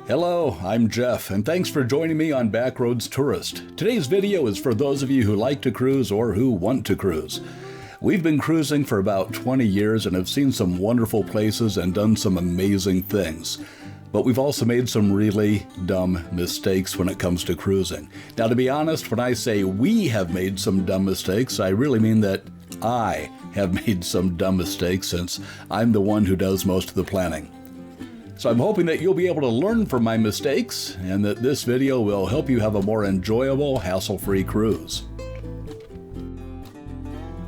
Hello, I'm Jeff, and thanks for joining me on Backroads Tourist. Today's video is for those of you who like to cruise or who want to cruise. We've been cruising for about 20 years and have seen some wonderful places and done some amazing things. But we've also made some really dumb mistakes when it comes to cruising. Now, to be honest, when I say we have made some dumb mistakes, I really mean that I have made some dumb mistakes since I'm the one who does most of the planning. So I'm hoping that you'll be able to learn from my mistakes and that this video will help you have a more enjoyable, hassle-free cruise.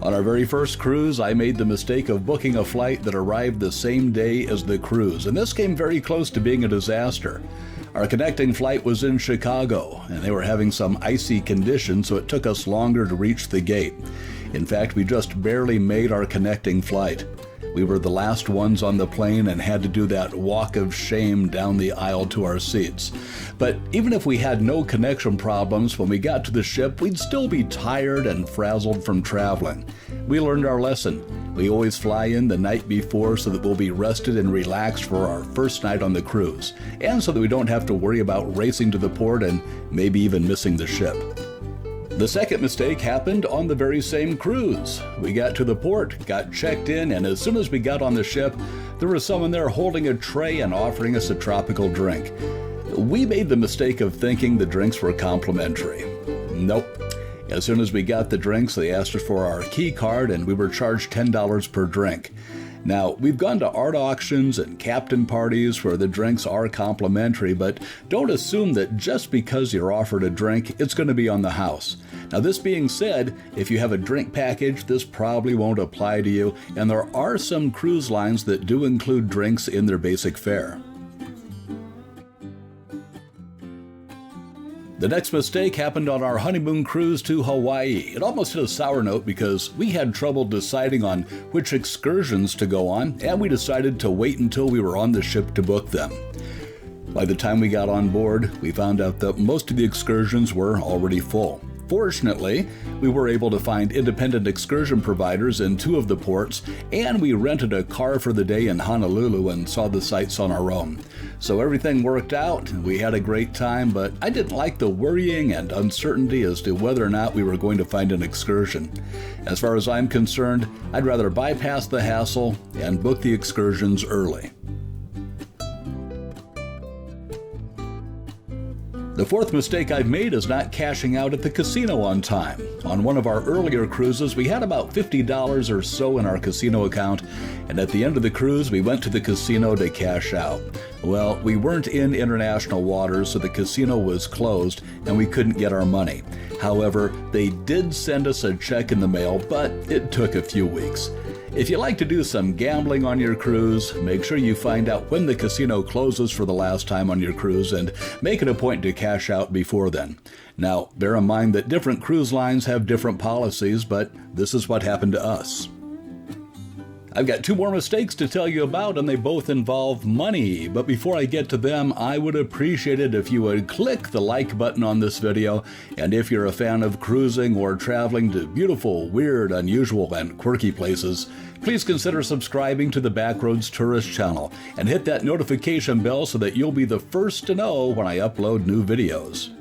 On our very first cruise, I made the mistake of booking a flight that arrived the same day as the cruise, and this came very close to being a disaster. Our connecting flight was in Chicago, and they were having some icy conditions, so it took us longer to reach the gate. In fact, we just barely made our connecting flight. We were the last ones on the plane and had to do that walk of shame down the aisle to our seats. But even if we had no connection problems, when we got to the ship, we'd still be tired and frazzled from traveling. We learned our lesson. We always fly in the night before so that we'll be rested and relaxed for our first night on the cruise, and so that we don't have to worry about racing to the port and maybe even missing the ship. The second mistake happened on the very same cruise. We got to the port, got checked in, and as soon as we got on the ship, there was someone there holding a tray and offering us a tropical drink. We made the mistake of thinking the drinks were complimentary. Nope. As soon as we got the drinks, they asked us for our key card, and we were charged $10 per drink. Now, we've gone to art auctions and captain parties where the drinks are complimentary, but don't assume that just because you're offered a drink, it's going to be on the house. Now, this being said, if you have a drink package, this probably won't apply to you, and there are some cruise lines that do include drinks in their basic fare. The next mistake happened on our honeymoon cruise to Hawaii. It almost hit a sour note because we had trouble deciding on which excursions to go on, and we decided to wait until we were on the ship to book them. By the time we got on board, we found out that most of the excursions were already full. Fortunately, we were able to find independent excursion providers in 2 of the ports, and we rented a car for the day in Honolulu and saw the sights on our own. So everything worked out, we had a great time, but I didn't like the worrying and uncertainty as to whether or not we were going to find an excursion. As far as I'm concerned, I'd rather bypass the hassle and book the excursions early. The fourth mistake I've made is not cashing out at the casino on time. On one of our earlier cruises, we had about $50 or so in our casino account, and at the end of the cruise, we went to the casino to cash out. Well, we weren't in international waters, so the casino was closed, and we couldn't get our money. However, they did send us a check in the mail, but it took a few weeks. If you like to do some gambling on your cruise, make sure you find out when the casino closes for the last time on your cruise and make it a point to cash out before then. Now, bear in mind that different cruise lines have different policies, but this is what happened to us. I've got 2 more mistakes to tell you about, and they both involve money. But before I get to them, I would appreciate it if you would click the like button on this video. And if you're a fan of cruising or traveling to beautiful, weird, unusual, and quirky places, please consider subscribing to the Backroads Tourist channel and hit that notification bell so that you'll be the first to know when I upload new videos.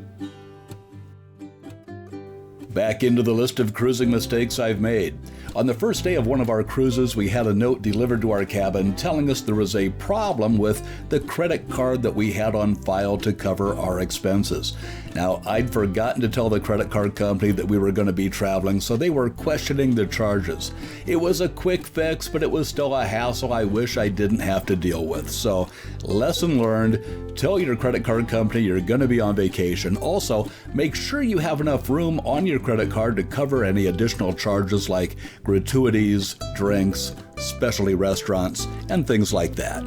Back into the list of cruising mistakes I've made. On the first day of one of our cruises, we had a note delivered to our cabin telling us there was a problem with the credit card that we had on file to cover our expenses. Now, I'd forgotten to tell the credit card company that we were going to be traveling, so they were questioning the charges. It was a quick fix, but it was still a hassle I wish I didn't have to deal with. So, lesson learned, tell your credit card company you're going to be on vacation. Also, make sure you have enough room on your credit card to cover any additional charges like gratuities, drinks, specialty restaurants, and things like that.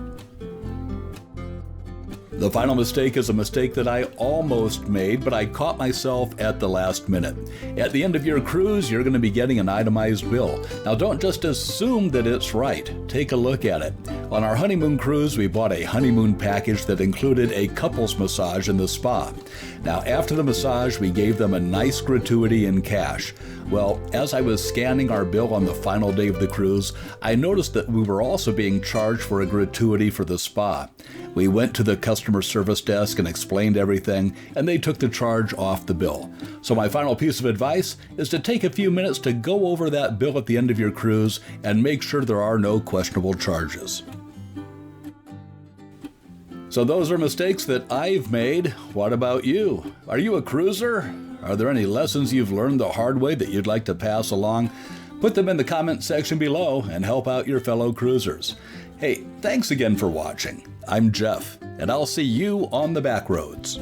The final mistake is a mistake that I almost made, but I caught myself at the last minute. At the end of your cruise, you're going to be getting an itemized bill. Now, don't just assume that it's right. Take a look at it. On our honeymoon cruise, we bought a honeymoon package that included a couples massage in the spa. Now, after the massage, we gave them a nice gratuity in cash. Well, as I was scanning our bill on the final day of the cruise, I noticed that we were also being charged for a gratuity for the spa. We went to the customer service desk and explained everything, and they took the charge off the bill. So my final piece of advice is to take a few minutes to go over that bill at the end of your cruise and make sure there are no questionable charges. So those are mistakes that I've made. What about you? Are you a cruiser? Are there any lessons you've learned the hard way that you'd like to pass along? Put them in the comment section below and help out your fellow cruisers. Hey, thanks again for watching. I'm Jeff, and I'll see you on the back roads.